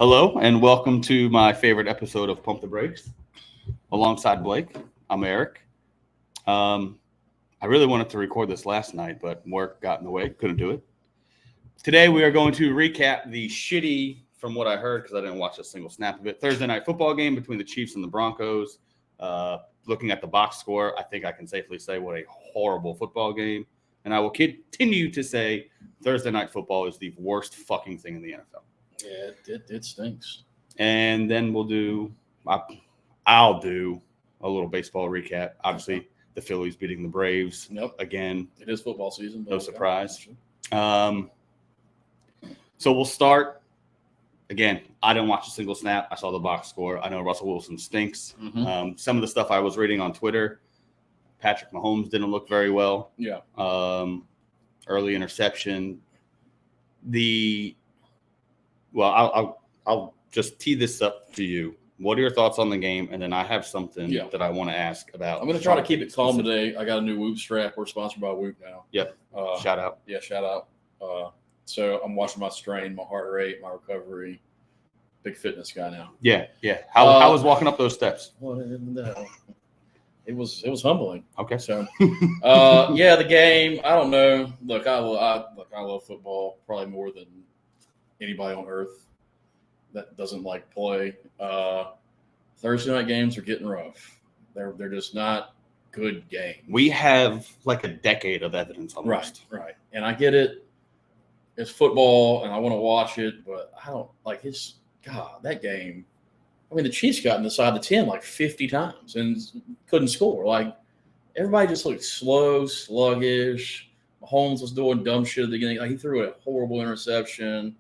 Hello, and welcome to my favorite episode of Pump the Brakes. Alongside Blake, I'm Eric. I really wanted to record this last night, but work got in the way. Couldn't do it. Today, we are going to recap the shitty, from what I heard, because I didn't watch a single snap of it, Thursday night football game between the Chiefs and the Broncos. Looking at the box score, I think I can safely say what a horrible football game. And I will continue to say Thursday night football is the worst fucking thing in the NFL. Yeah, it stinks. And then I'll do a little baseball recap. Obviously, the Phillies beating the Braves again. It is football season. No surprise. So we'll start. Again, I didn't watch a single snap. I saw the box score. I know Russell Wilson stinks. Mm-hmm. Some of the stuff I was reading on Twitter, Patrick Mahomes didn't look very well. Yeah. Early interception. I'll just tee this up to you. What are your thoughts on the game? And then I have something that I want to ask about. I'm going to try to keep it calm today. I got a new Whoop strap. We're sponsored by Whoop now. Yep. Shout out. Yeah, shout out. So I'm watching my strain, my heart rate, my recovery. Big fitness guy now. Yeah. How was walking up those steps? It was humbling. Okay. So, the game. I don't know. Look, I love football probably more than anybody on earth that doesn't like play. Thursday night games are getting rough. They're just not good games. We have like a decade of evidence almost. Right. And I get it. It's football, and I want to watch it, but I don't like it's God, that game. I mean, the Chiefs got inside the 10 like 50 times and couldn't score. Like, everybody just looked slow, sluggish. Mahomes was doing dumb shit at the beginning. Like, he threw a horrible interception.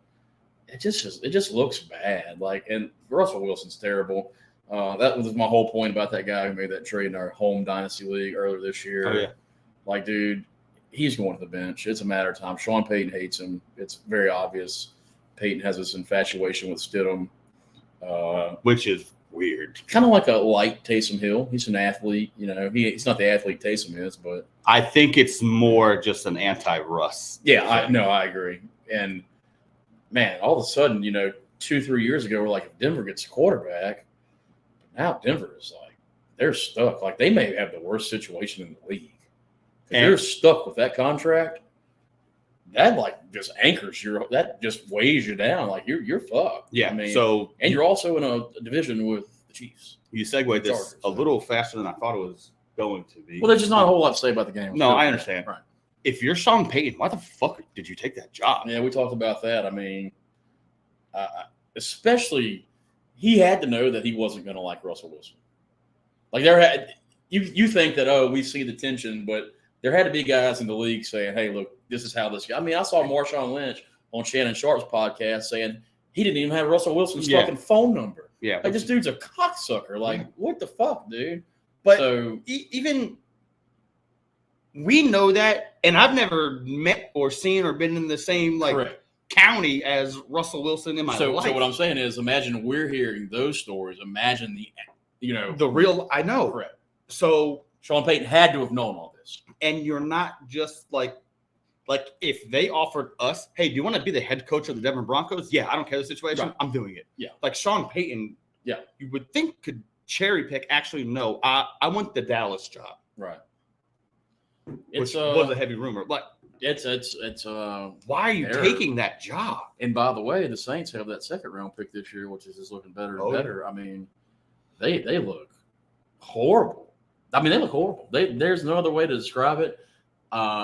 It just looks bad. Like, and Russell Wilson's terrible. That was my whole point about that guy who made that trade in our home dynasty league earlier this year. Oh, yeah. Like, dude, he's going to the bench. It's a matter of time. Sean Payton hates him. It's very obvious. Payton has this infatuation with Stidham. Which is weird. Kind of like a light Taysom Hill. He's an athlete. You know, he's not the athlete Taysom is, but I think it's more just an anti-Russ. Yeah, I agree. And, man, all of a sudden, 2-3 years ago, we're like, if Denver gets a quarterback, now Denver is like, they're stuck. Like, they may have the worst situation in the league. If they're stuck with that contract, that like just anchors that just weighs you down. Like you're fucked. Yeah. I mean, and you're also in a division with the Chiefs. You segued this a little faster than I thought it was going to be. Well, there's just not a whole lot to say about the game. No, I understand. Right. If you're Sean Payton, why the fuck did you take that job? Yeah, we talked about that. I mean, especially he had to know that he wasn't going to like Russell Wilson. Like you think that we see the tension, but there had to be guys in the league saying, "Hey, look, this is how this." I mean, I saw Marshawn Lynch on Shannon Sharp's podcast saying he didn't even have Russell Wilson's fucking phone number. Yeah, like this dude's a cocksucker. Like, what the fuck, dude? But even we know that, and I've never met or seen or been in the same county as Russell Wilson in my life. So what I'm saying is, imagine we're hearing those stories. Imagine the real. I know. Correct. So Sean Payton had to have known all this. And you're not just like if they offered us, hey, do you want to be the head coach of the Denver Broncos? Yeah, I don't care the situation. Right. I'm doing it. Yeah. Like Sean Payton, you would think could cherry pick. Actually, no, I want the Dallas job. Right. Which was a heavy rumor. Like it's why are you taking that job? And by the way, the Saints have that second round pick this year, which is just looking better and better. Yeah. I mean, they look horrible. I mean, they look horrible. There's no other way to describe it.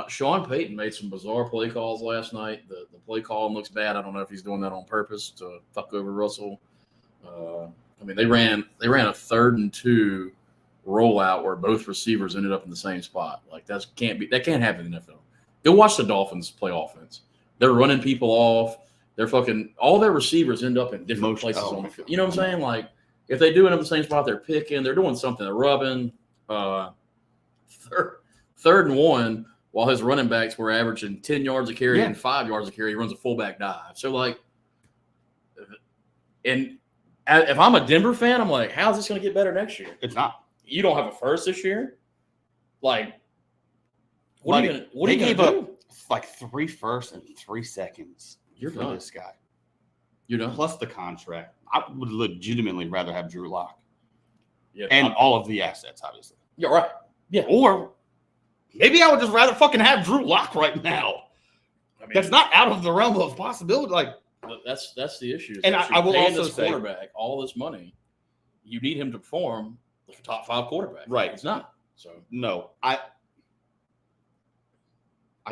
Sean Payton made some bizarre play calls last night. The play call looks bad. I don't know if he's doing that on purpose to fuck over Russell. I mean, they ran a 3rd and 2 rollout where both receivers ended up in the same spot. Like that can't happen in the NFL. Go watch the Dolphins play offense. They're running people off. They're fucking all their receivers end up in different places on the field. You know what I'm saying? Like if they do it in the same spot, they're picking. They're doing something. They're rubbing. 3rd and 1, while his running backs were averaging 10 yards a carry and 5 yards a carry, he runs a fullback dive. So, and if I'm a Denver fan, I'm like, how's this going to get better next year? It's not. You don't have a first this year? Like, what are you going to do? Like 3 firsts and 3 seconds You're for done. this guy. plus the contract. I would legitimately rather have Drew Lock. Yeah, and all of the assets, obviously. You're right. Yeah. Or maybe I would just rather fucking have Drew Lock right now. I mean, that's not out of the realm of possibility. Like that's the issue. And I will also say, quarterback all this money, you need him to perform like a top 5 quarterback. Right. It's not. So no, I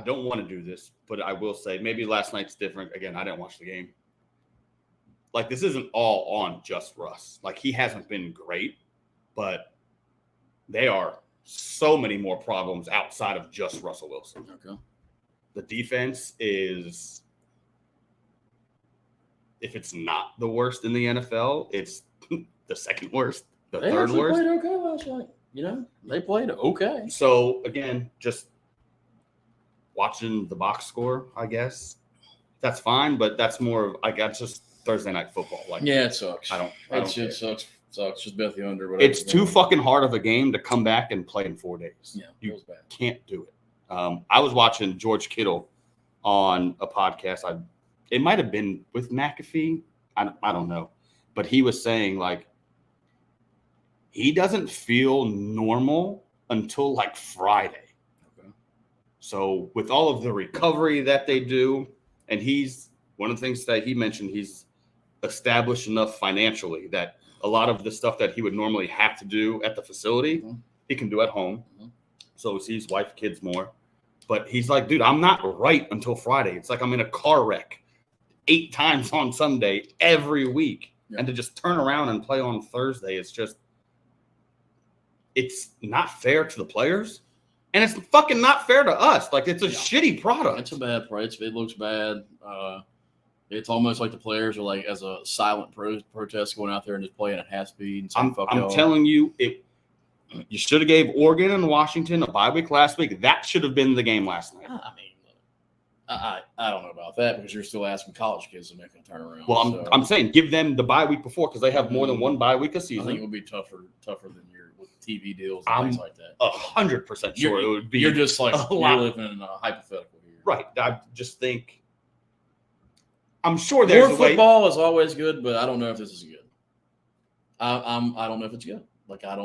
don't want to do this, but I will say maybe last night's different. Again, I didn't watch the game. Like, this isn't all on just Russ. Like, he hasn't been great, but there are so many more problems outside of just Russell Wilson. Okay. The defense is, if it's not the worst in the NFL, it's the second worst, the third worst. They played okay last night. You know, they played okay. So, again, just watching the box score, I guess, that's fine, but that's more of, like, that's just Thursday night football. Like, yeah, it sucks. It sucks. Just bet the under. It's too fucking hard of a game to come back and play in 4 days. Yeah, you can't do it. I was watching George Kittle on a podcast. It might have been with McAfee. I don't know, but he was saying, like, he doesn't feel normal until like Friday. Okay. So with all of the recovery that they do, and he's one of the things that he mentioned, he's established enough financially that a lot of the stuff that he would normally have to do at the facility, he can do at home. So he sees wife, kids more. But he's like, dude, I'm not right until Friday. It's like I'm in a car wreck 8 times on Sunday every week. Yeah. And to just turn around and play on Thursday, it's not fair to the players. And it's fucking not fair to us. Like, it's a shitty product. It's a bad price. It looks bad. It's almost like the players are like as a silent protest going out there and just playing at half speed. And saying, I'm telling you, you should have gave Oregon and Washington a bye week last week. That should have been the game last night. I mean, I don't know about that because you're still asking college kids to make a turnaround. Well, I'm saying give them the bye week before because they have more than one bye week a season. I think it would be tougher than with TV deals and things like that. 100% sure it would be. You're just like you're living in a hypothetical here. Right. I just think. I'm sure there's more football is always good, but I don't know if this is good. I don't know if it's good. Like, I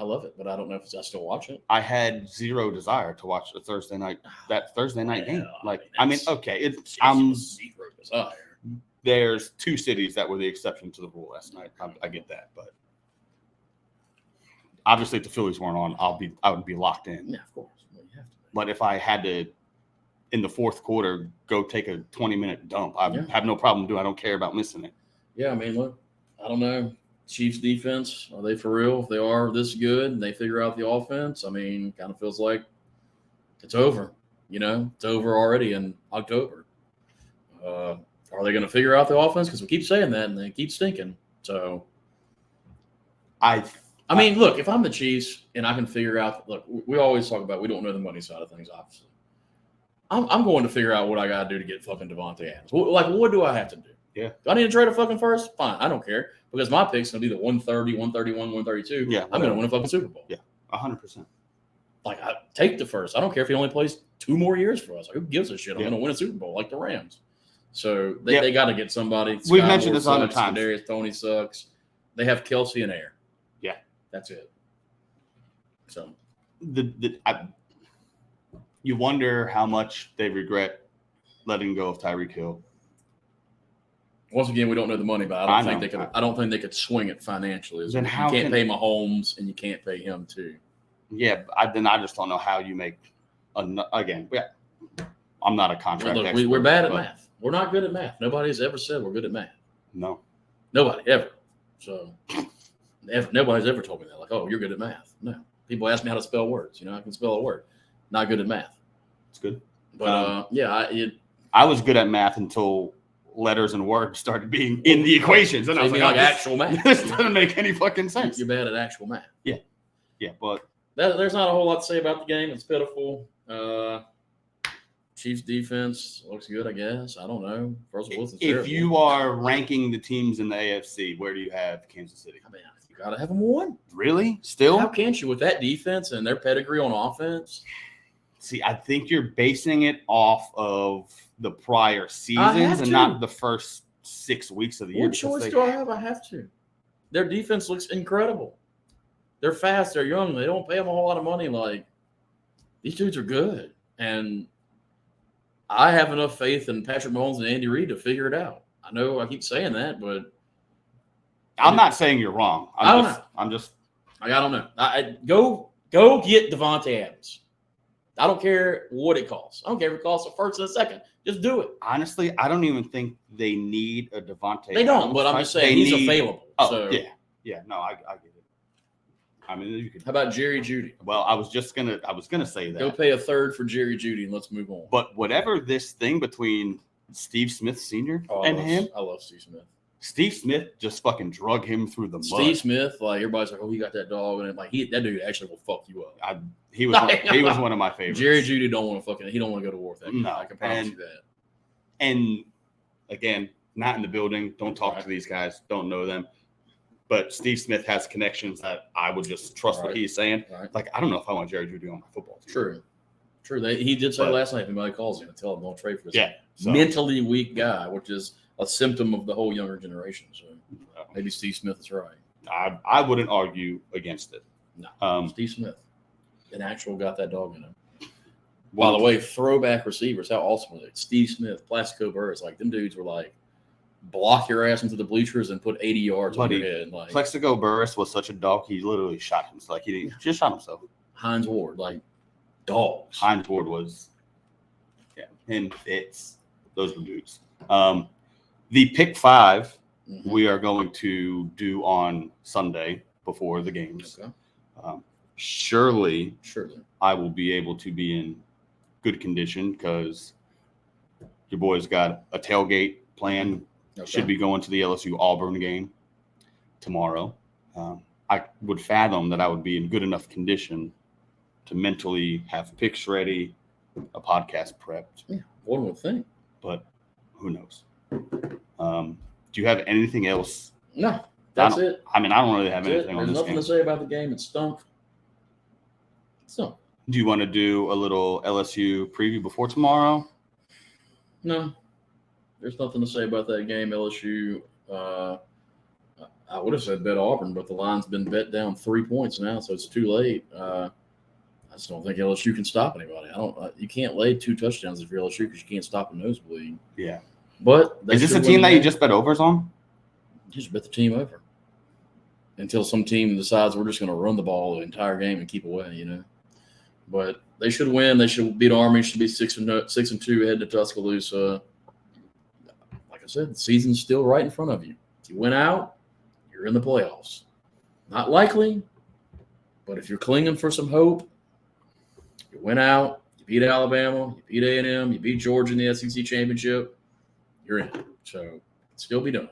love it, but I don't know if I still watch it. I had zero desire to watch that Thursday night game. Like, okay, I'm zero desire. There's 2 cities that were the exception to the rule last night. I get that, but obviously if the Phillies weren't on, I would be locked in. Yeah, of course. Well, you have to. But if I had to, in the fourth quarter, go take a 20-minute dump, I have no problem doing. I don't care about missing it. Yeah, I mean, look, I don't know. Chiefs defense, are they for real? If they are this good and they figure out the offense, I mean, kind of feels like it's over. You know, it's over already in October. Are they going to figure out the offense? Because we keep saying that and they keep stinking. So, I mean, look, if I'm the Chiefs and I can figure out, look, we always talk about we don't know the money side of things, obviously. I'm going to figure out what I got to do to get fucking Devontae Adams. Like, what do I have to do? Yeah. Do I need to trade a fucking first? Fine. I don't care. Because my pick's going to be the 130, 131, 132. Yeah. I'm going to win a fucking Super Bowl. Yeah. 100%. Like, I take the first. I don't care if he only plays 2 more years for us. Like, who gives a shit? I'm going to win a Super Bowl like the Rams. So they got to get somebody. We've mentioned this 100 times. Darius Tony sucks. They have Kelsey and Air. Yeah. That's it. So. You wonder how much they regret letting go of Tyreek Hill. Once again, we don't know the money, but I don't think they could swing it financially. Then you can't pay Mahomes and you can't pay him too. Yeah, then I just don't know how you make again. Yeah, I'm not a contract expert. We're bad at math. We're not good at math. Nobody's ever said we're good at math. No, nobody ever. So nobody's ever told me that. Like, oh, you're good at math. No, people ask me how to spell words. You know, I can spell a word. Not good at math. It's good, but I was good at math until letters and words started being in the equations, and I was like, actual math. This doesn't make any fucking sense. You're bad at actual math. Yeah, but there's not a whole lot to say about the game. It's pitiful. Chiefs defense looks good, I guess. I don't know. Russell Wilson's terrible. If you are ranking the teams in the AFC, where do you have Kansas City? I mean, you got to have them one. Really? Still? How can't you with that defense and their pedigree on offense? See, I think you're basing it off of the prior seasons and not the first 6 weeks of the year. What choice do I have? I have to. Their defense looks incredible. They're fast. They're young. They don't pay them a whole lot of money. Like, these dudes are good. And I have enough faith in Patrick Mahomes and Andy Reid to figure it out. I know I keep saying that, but I'm not saying you're wrong. I don't know. I'm just. I don't know. Go get Devontae Adams. I don't care what it costs. I don't care if it costs a first and a second. Just do it. Honestly, I don't even think they need a Devontae. They don't, but I'm just saying he's available. Oh, so. yeah. No, I get it. I mean, you could. How about Jerry Jeudy? Well, I was gonna say that. Go pay a third for Jerry Jeudy and let's move on. But whatever this thing between Steve Smith Sr. and him, I love Steve Smith. Steve Smith just fucking drug him through the mud. Steve Smith, like everybody's like, oh, he got that dog, and like that dude actually will fuck you up. He was one of my favorites. Jerry Jeudy don't want to go to war with that guy. No, I can promise you that. And again, not in the building. Don't talk to these guys. Don't know them. But Steve Smith has connections that I would just trust what he's saying. Right. Like, I don't know if I want Jerry Jeudy on my football team. True. He did say last night, if anybody calls him, tell him don't trade for this mentally weak guy, which is a symptom of the whole younger generation. So maybe Steve Smith is right. I wouldn't argue against it. No, Steve Smith, an actual got that dog in him. By the way, throwback receivers, how awesome was it? Steve Smith, Plaxico Burress, like them dudes were like, block your ass into the bleachers and put 80 yards on your head. Like Plaxico Burress was such a dog, he literally shot himself. Like he just shot himself. Hines Ward, like dogs. Hines Ward was, him, Fitz, those were dudes. The pick 5 we are going to do on Sunday before the games. Okay. Surely I will be able to be in good condition because your boy's got a tailgate plan. Okay. Should be going to the LSU Auburn game tomorrow. I would fathom that I would be in good enough condition to mentally have picks ready, a podcast prepped. Yeah, one would think. But who knows? Do you have anything else? No, that's it. I mean, I don't really have anything on this game. There's nothing to say about the game. It stunk. Do you want to do a little LSU preview before tomorrow? No. There's nothing to say about that game. LSU, I would have said bet Auburn, but the line's been bet down 3 points now, so it's too late. I just don't think LSU can stop anybody. You can't lay 2 touchdowns if you're LSU because you can't stop a nosebleed. Yeah. But is this a team that you just bet overs on? You just bet the team over until some team decides we're just going to run the ball the entire game and keep away, But they should win. They should beat Army. Should be 6-2 heading to Tuscaloosa. Like I said, the season's still right in front of you. If you win out, you're in the playoffs. Not likely, but if you're clinging for some hope, you win out, you beat Alabama, you beat A&M, you beat Georgia in the SEC championship, you're in. So it can still be done.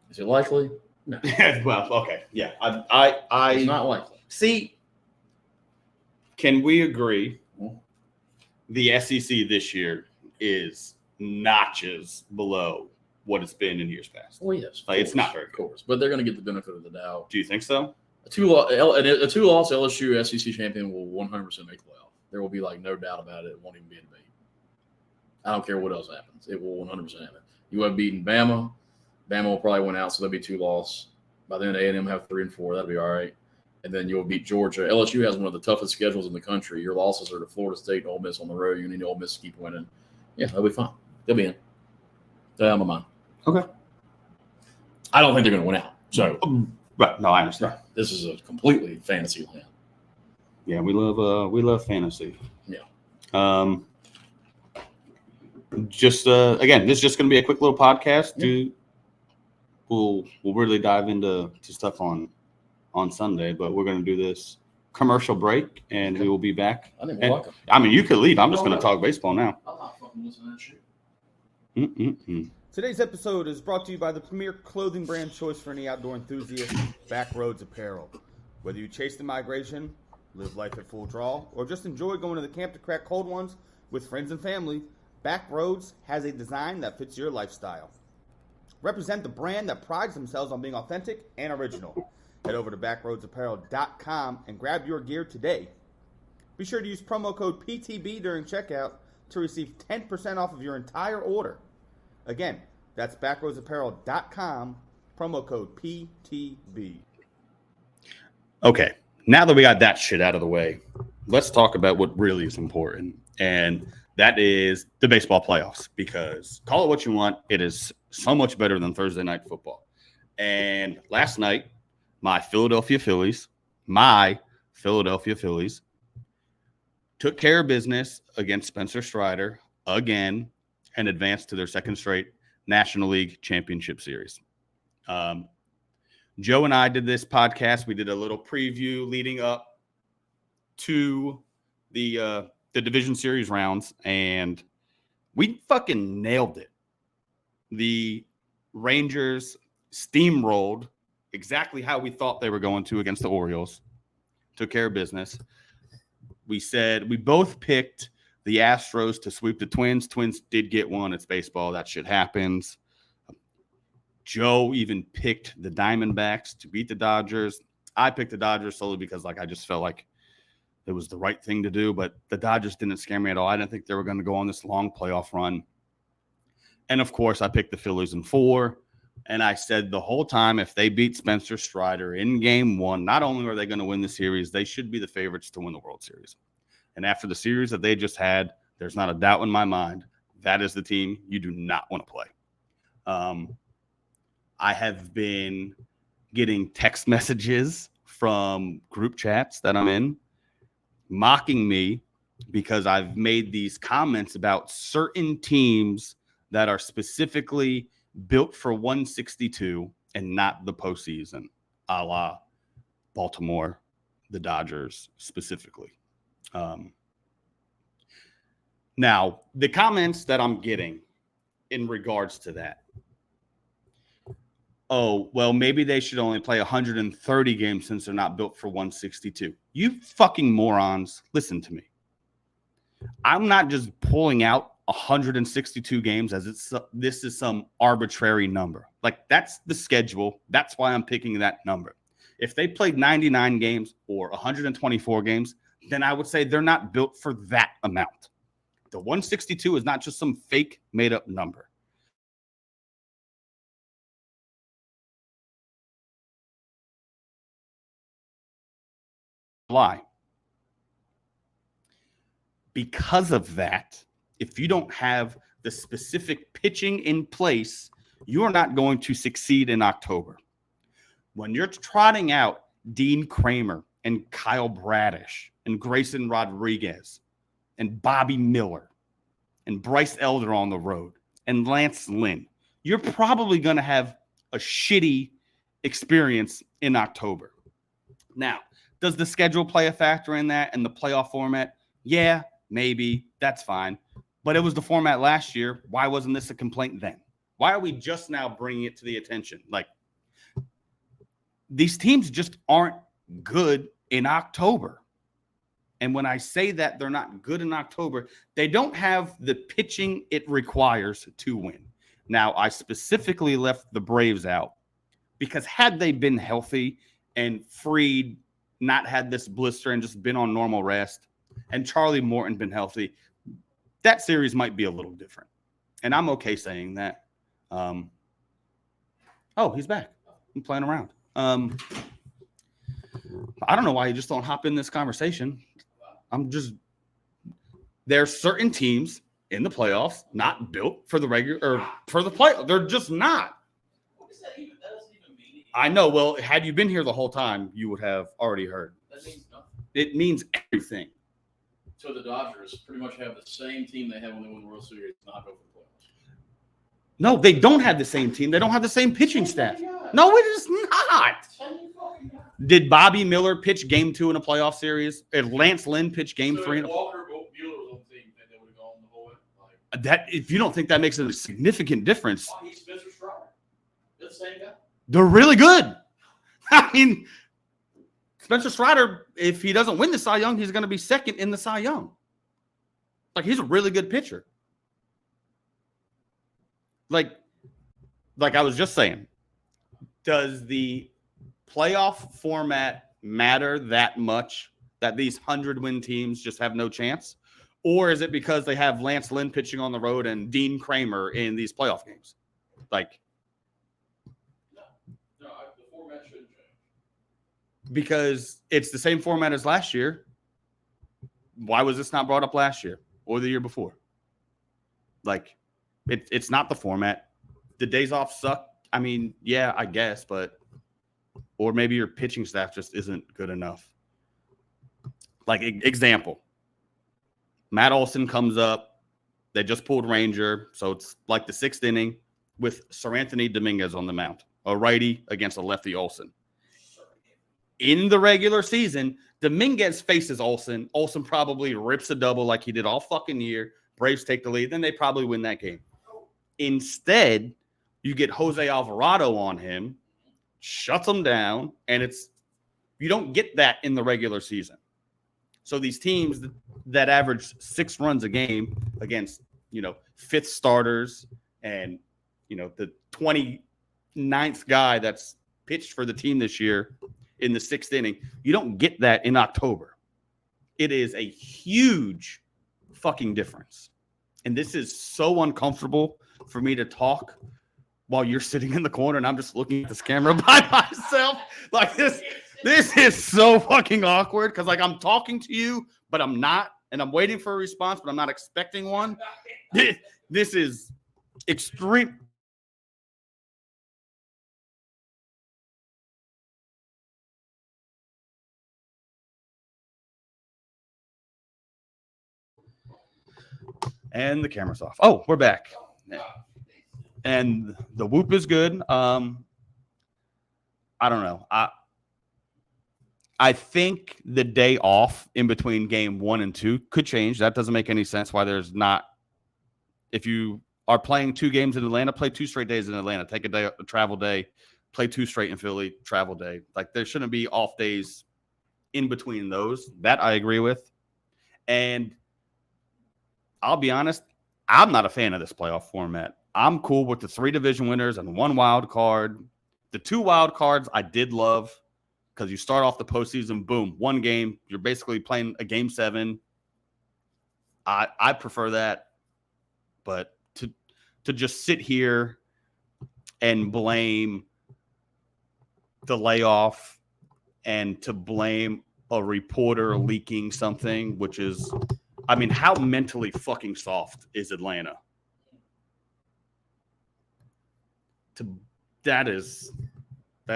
Is it likely? No. Well, okay. Yeah. It's not likely. See, can we agree the SEC this year is notches below what it's been in years past? Well, yes. It's not very good. Of course. But they're going to get the benefit of the doubt. Do you think so? A two-loss LSU SEC champion will 100% make the playoff. There will be no doubt about it. It won't even be a debate. I don't care what else happens. It will 100% happen. You have beaten Bama. Bama will probably win out, so they'll be 2-loss. By then, A&M have 3 and 4. That'll be all right. And then you'll beat Georgia. LSU has one of the toughest schedules in the country. Your losses are to Florida State and Ole Miss on the road. You need Ole Miss to keep winning. Yeah, they'll be fine. They'll be in. They're out of my mind. Okay. I don't think they're going to win out. So, right. No, I understand. Right. This is a completely fantasy land. Yeah, we love fantasy. Yeah. Just again, this is just going to be a quick little podcast. Yeah. We'll really dive into stuff on Sunday, but we're going to do this commercial break, and we will be back. I mean, you could leave. I'm just going to talk baseball now. I'm not fucking listening to that shit. Today's episode is brought to you by the premier clothing brand choice for any outdoor enthusiast, Backroads Apparel. Whether you chase the migration, live life at full draw, or just enjoy going to the camp to crack cold ones with friends and family, Backroads has a design that fits your lifestyle. Represent the brand that prides themselves on being authentic and original. Head over to backroadsapparel.com and grab your gear today. Be sure to use promo code PTB during checkout to receive 10% off of your entire order. Again, That's backroadsapparel.com, promo code PTB. Okay, now that we got that shit out of the way, let's talk about what really is important, and that is the baseball playoffs, because call it what you want, it is so much better than Thursday night football. And last night, my Philadelphia Phillies took care of business against Spencer Strider again and advanced to their second straight National League Championship Series. Joe and I did this podcast. We did a little preview leading up to the division series rounds, and we fucking nailed it. The Rangers steamrolled exactly how we thought they were going to against the Orioles. Took care of business. We both picked the Astros to sweep the Twins. Twins did get one. It's baseball. That shit happens. Joe even picked the Diamondbacks to beat the Dodgers. I picked the Dodgers solely because I just felt like it was the right thing to do, but the Dodgers didn't scare me at all. I didn't think they were going to go on this long playoff run. And, of course, I picked the Phillies in 4. And I said the whole time, if they beat Spencer Strider in game 1, not only are they going to win the series, they should be the favorites to win the World Series. And after the series that they just had, there's not a doubt in my mind that is the team you do not want to play. I have been getting text messages from group chats that I'm in mocking me because I've made these comments about certain teams that are specifically built for 162 and not the postseason, a la Baltimore, the Dodgers specifically. Now, the comments that I'm getting in regards to that, oh, well, maybe they should only play 130 games since they're not built for 162. You fucking morons, listen to me. I'm not just pulling out 162 games as this is some arbitrary number. That's the schedule. That's why I'm picking that number. If they played 99 games or 124 games, then I would say they're not built for that amount. The 162 is not just some fake made-up number. Lie. Because of that, if you don't have the specific pitching in place, you're not going to succeed in October. When you're trotting out Dean Kramer and Kyle Bradish and Grayson Rodriguez and Bobby Miller and Bryce Elder on the road and Lance Lynn, you're probably going to have a shitty experience in October. Now, does the schedule play a factor in that and the playoff format? Yeah, maybe. That's fine. But it was the format last year. Why wasn't this a complaint then? Why are we just now bringing it to the attention? These teams just aren't good in October. And when I say that they're not good in October, they don't have the pitching it requires to win. Now, I specifically left the Braves out because had they been healthy and Fried not had this blister and just been on normal rest, and Charlie Morton been healthy, that series might be a little different. And I'm okay saying that. Oh, he's back. I'm playing around. I don't know why you just don't hop in this conversation. There's certain teams in the playoffs not built for the regular or for the play. They're just not. What does that even mean? I know. Well, had you been here the whole time, you would have already heard. That means nothing. It means everything. So the Dodgers pretty much have the same team they had when they won the World Series, not go for the playoffs. No, they don't have the same team. They don't have the same pitching staff. No, it is not. Did Bobby Miller pitch game 2 in a playoff series? Did Lance Lynn pitch game 3? If Walker Buehler was on the team, they would have gone the whole way. If you don't think that makes a significant difference, He's Spencer Strider. They're the same guy. they're really good. I mean, Spencer Strider, if he doesn't win the Cy Young, he's going to be second in the Cy Young. He's a really good pitcher. Like I was just saying, does the playoff format matter that much that these 100-win teams just have no chance? Or is it because they have Lance Lynn pitching on the road and Dean Kramer in these playoff games? Like, the format shouldn't change. Because it's the same format as last year. Why was this not brought up last year or the year before? Like, it's not the format. The days off suck. I mean, yeah, I guess, but or maybe your pitching staff just isn't good enough. Like, example, Matt Olson comes up. They just pulled Ranger, so it's like the 6th inning with Sir Anthony Dominguez on the mound, a righty against a lefty Olson. In the regular season, Dominguez faces Olson. Olson probably rips a double like he did all fucking year. Braves take the lead. Then they probably win that game. Instead, you get Jose Alvarado on him, shuts him down, and you don't get that in the regular season. So these teams that average 6 runs a game against, 5th starters and, the 29th guy that's pitched for the team this year in the 6th inning, you don't get that in October. It is a huge fucking difference. And this is so uncomfortable for me to talk while you're sitting in the corner and I'm just looking at this camera by myself. Like, this is so fucking awkward because, like, I'm talking to you, but I'm not. And I'm waiting for a response, but I'm not expecting one. This is extreme. And the camera's off. Oh, we're back. And the whoop is good. I don't know. I think the day off in between game 1 and 2 could change. That doesn't make any sense why there's not. If you are playing 2 games in Atlanta, play 2 straight days in Atlanta. Take a travel day, play 2 straight in Philly, travel day. Like, there shouldn't be off days in between those. That I agree with. And I'll be honest, I'm not a fan of this playoff format. I'm cool with the 3 division winners and 1 wild card. The 2 wild cards I did love because you start off the postseason, boom, 1 game. You're basically playing a game 7. I prefer that. But to just sit here and blame the layoff and to blame a reporter leaking something, which is, I mean, how mentally fucking soft is Atlanta? That is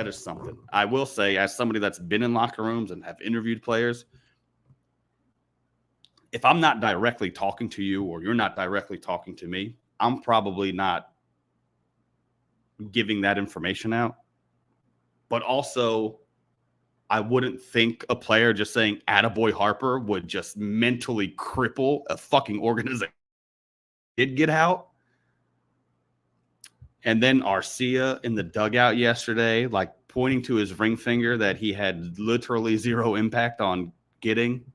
something. I will say, as somebody that's been in locker rooms and have interviewed players, if I'm not directly talking to you or you're not directly talking to me, I'm probably not giving that information out. But also, I wouldn't think a player just saying "attaboy Harper" would just mentally cripple a fucking organization. Did get out. And then Arcia in the dugout yesterday, like pointing to his ring finger that he had literally 0 impact on getting.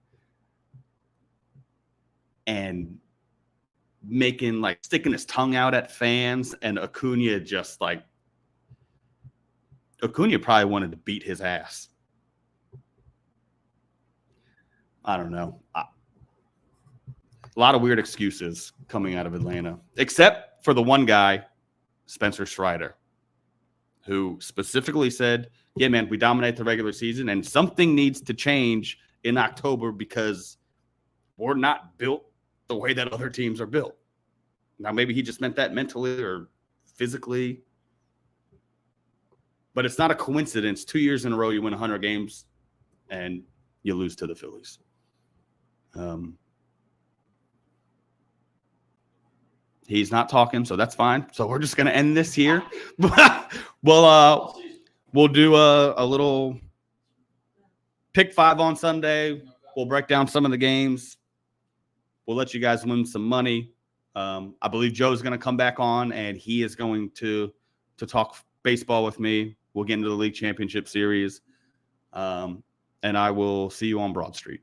And making, like, sticking his tongue out at fans. And Acuna just, like, Acuna probably wanted to beat his ass. I don't know. A lot of weird excuses coming out of Atlanta, except for the one guy, Spencer Strider, who specifically said, yeah, man, we dominate the regular season and something needs to change in October because we're not built the way that other teams are built. Now, maybe he just meant that mentally or physically, but it's not a coincidence. 2 years in a row, you win 100 games and you lose to the Phillies. He's not talking, so that's fine. So we're just going to end this here. We'll do a little pick 5 on Sunday. We'll break down some of the games. We'll let you guys win some money. I believe Joe's going to come back on, and he is going to talk baseball with me. We'll get into the league championship series. And I will see you on Broad Street.